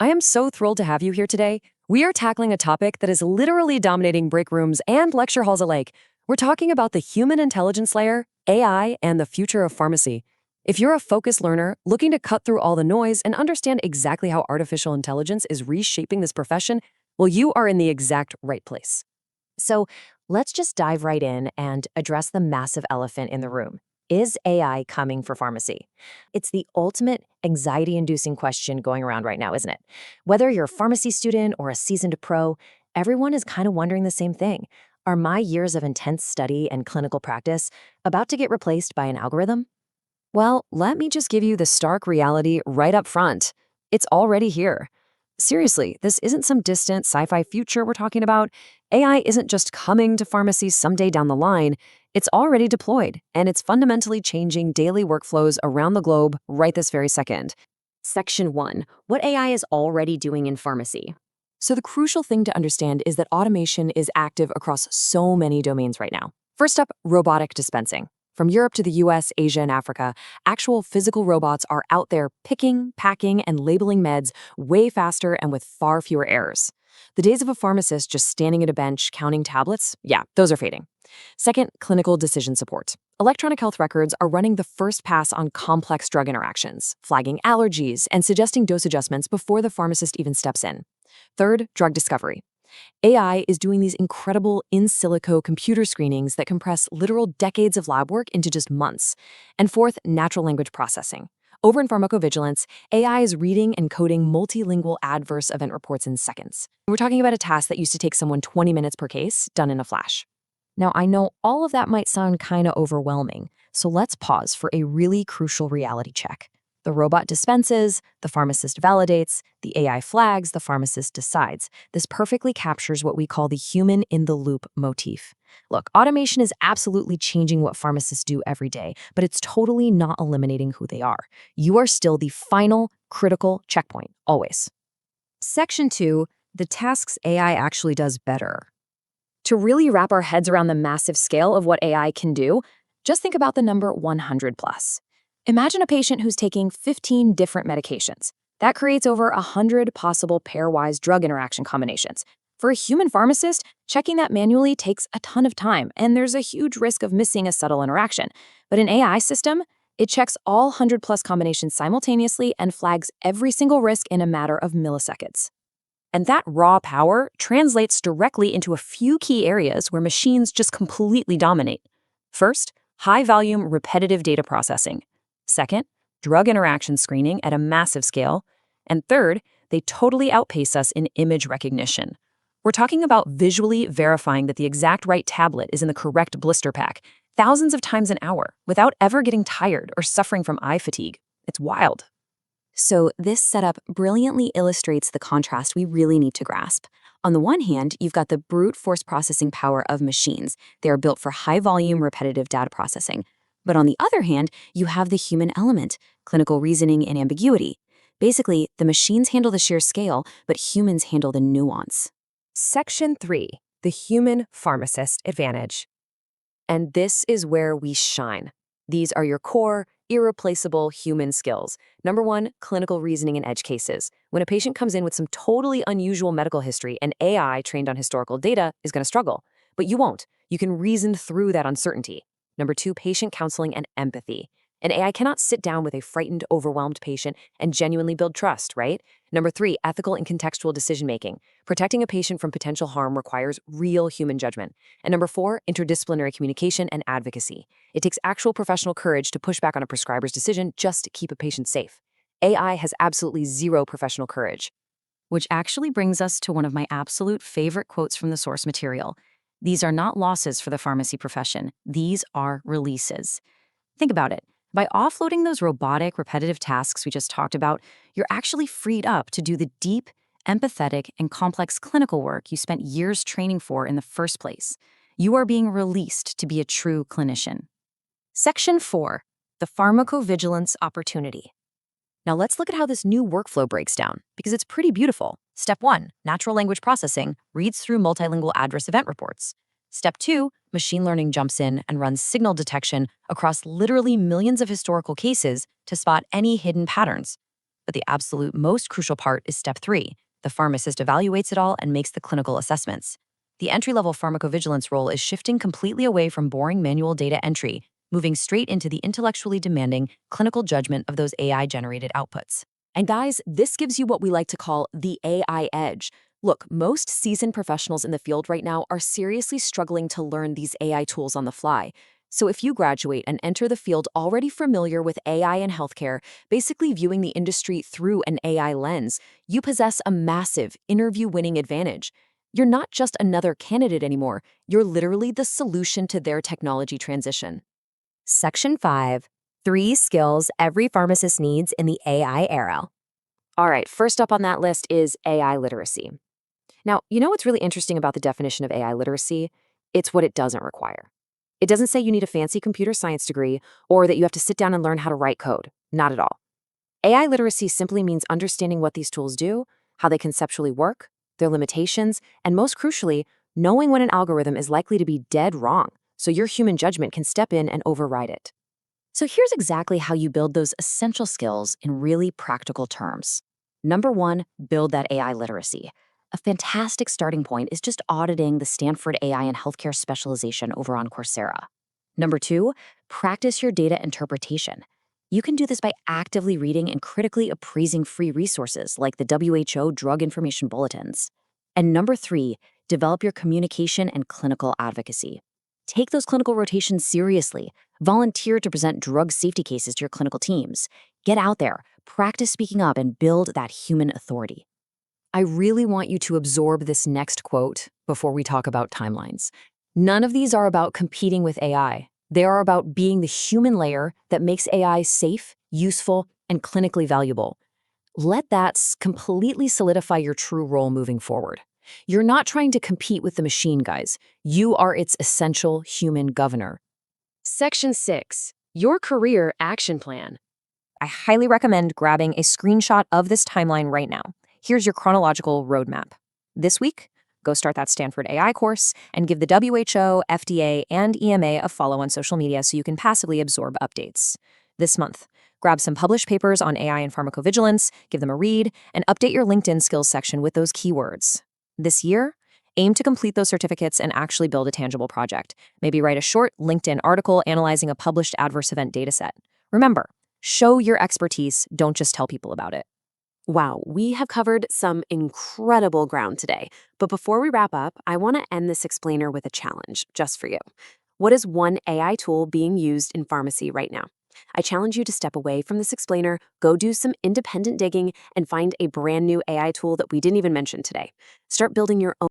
I am so thrilled to have you here today. We are tackling a topic that is literally dominating break rooms and lecture halls alike. We're talking about the human intelligence layer, AI, and the future of pharmacy. If you're a focused learner looking to cut through all the noise and understand exactly how artificial intelligence is reshaping this profession, well, you are in the exact right place. So let's just dive right in and address the massive elephant in the room. Is AI coming for pharmacy? It's the ultimate anxiety-inducing question going around right now, isn't it? Whether you're a pharmacy student or a seasoned pro, everyone is kind of wondering the same thing. Are my years of intense study and clinical practice about to get replaced by an algorithm? Well, let me just give you the stark reality right up front. It's already here. Seriously, this isn't some distant sci-fi future we're talking about. AI isn't just coming to pharmacies someday down the line. It's already deployed, and it's fundamentally changing daily workflows around the globe right this very second. Section 1. What AI is already doing in pharmacy. So the crucial thing to understand is that automation is active across so many domains right now. First up, robotic dispensing. From Europe to the US, Asia, and Africa, actual physical robots are out there picking, packing, and labeling meds way faster and with far fewer errors. The days of a pharmacist just standing at a bench counting tablets, yeah, those are fading. Second, clinical decision support. Electronic health records are running the first pass on complex drug interactions, flagging allergies, and suggesting dose adjustments before the pharmacist even steps in. Third, drug discovery. AI is doing these incredible in silico computer screenings that compress literal decades of lab work into just months. And fourth, natural language processing. Over in pharmacovigilance, AI is reading and coding multilingual adverse event reports in seconds. We're talking about a task that used to take someone 20 minutes per case, done in a flash. Now, I know all of that might sound kind of overwhelming, so let's pause for a really crucial reality check. The robot dispenses, the pharmacist validates, the AI flags, the pharmacist decides. This perfectly captures what we call the human-in-the-loop motif. Look, automation is absolutely changing what pharmacists do every day, but it's totally not eliminating who they are. You are still the final, critical checkpoint, always. Section 2, the tasks AI actually does better. To really wrap our heads around the massive scale of what AI can do, just think about the number 100 plus. Imagine a patient who's taking 15 different medications. That creates over 100 possible pairwise drug interaction combinations. For a human pharmacist, checking that manually takes a ton of time, and there's a huge risk of missing a subtle interaction. But an AI system, it checks all 100 plus combinations simultaneously and flags every single risk in a matter of milliseconds. And that raw power translates directly into a few key areas where machines just completely dominate. First, high-volume repetitive data processing. Second, drug interaction screening at a massive scale. And third, they totally outpace us in image recognition. We're talking about visually verifying that the exact right tablet is in the correct blister pack thousands of times an hour without ever getting tired or suffering from eye fatigue. It's wild. So this setup brilliantly illustrates the contrast we really need to grasp. On the one hand, you've got the brute force processing power of machines. They are built for high-volume repetitive data processing. But on the other hand, you have the human element, clinical reasoning and ambiguity. Basically, the machines handle the sheer scale, but humans handle the nuance. Section 3, the human pharmacist advantage. And this is where we shine. These are your core, irreplaceable human skills. Number 1, clinical reasoning in edge cases. When a patient comes in with some totally unusual medical history, an AI trained on historical data is going to struggle. But you won't. You can reason through that uncertainty. Number 2, patient counseling and empathy. An AI cannot sit down with a frightened, overwhelmed patient and genuinely build trust, right? Number 3, ethical and contextual decision-making. Protecting a patient from potential harm requires real human judgment. And number 4, interdisciplinary communication and advocacy. It takes actual professional courage to push back on a prescriber's decision just to keep a patient safe. AI has absolutely zero professional courage. Which actually brings us to one of my absolute favorite quotes from the source material. These are not losses for the pharmacy profession. These are releases. Think about it. By offloading those robotic, repetitive tasks we just talked about, you're actually freed up to do the deep, empathetic, and complex clinical work you spent years training for in the first place. You are being released to be a true clinician. Section 4, the pharmacovigilance opportunity. Now let's look at how this new workflow breaks down, because it's pretty beautiful. Step 1, natural language processing reads through multilingual adverse event reports. Step 2, machine learning jumps in and runs signal detection across literally millions of historical cases to spot any hidden patterns. But the absolute most crucial part is step 3. The pharmacist evaluates it all and makes the clinical assessments. The entry-level pharmacovigilance role is shifting completely away from boring manual data entry, moving straight into the intellectually demanding clinical judgment of those AI-generated outputs. And guys, this gives you what we like to call the AI edge. Look, most seasoned professionals in the field right now are seriously struggling to learn these AI tools on the fly. So if you graduate and enter the field already familiar with AI in healthcare, basically viewing the industry through an AI lens, you possess a massive interview-winning advantage. You're not just another candidate anymore, you're literally the solution to their technology transition. Section 5. 3 skills every pharmacist needs in the AI era. All right, first up on that list is AI literacy. Now, you know what's really interesting about the definition of AI literacy? It's what it doesn't require. It doesn't say you need a fancy computer science degree or that you have to sit down and learn how to write code. Not at all. AI literacy simply means understanding what these tools do, how they conceptually work, their limitations, and most crucially, knowing when an algorithm is likely to be dead wrong, so your human judgment can step in and override it. So here's exactly how you build those essential skills in really practical terms. Number 1, build that AI literacy. A fantastic starting point is just auditing the Stanford AI and Healthcare specialization over on Coursera. Number 2, practice your data interpretation. You can do this by actively reading and critically appraising free resources like the WHO Drug Information Bulletins. And number 3, develop your communication and clinical advocacy. Take those clinical rotations seriously. Volunteer to present drug safety cases to your clinical teams. Get out there, practice speaking up, and build that human authority. I really want you to absorb this next quote before we talk about timelines. None of these are about competing with AI. They are about being the human layer that makes AI safe, useful, and clinically valuable. Let that completely solidify your true role moving forward. You're not trying to compete with the machine, guys. You are its essential human governor. Section 6. Your career action plan. I highly recommend grabbing a screenshot of this timeline right now. Here's your chronological roadmap. This week, go start that Stanford AI course and give the WHO, FDA, and EMA a follow on social media so you can passively absorb updates. This month, grab some published papers on AI and pharmacovigilance, give them a read, and update your LinkedIn skills section with those keywords. This year, aim to complete those certificates and actually build a tangible project. Maybe write a short LinkedIn article analyzing a published adverse event dataset. Remember, show your expertise, don't just tell people about it. Wow, we have covered some incredible ground today. But before we wrap up, I want to end this explainer with a challenge just for you. What is one AI tool being used in pharmacy right now? I challenge you to step away from this explainer, go do some independent digging, and find a brand new AI tool that we didn't even mention today. Start building your own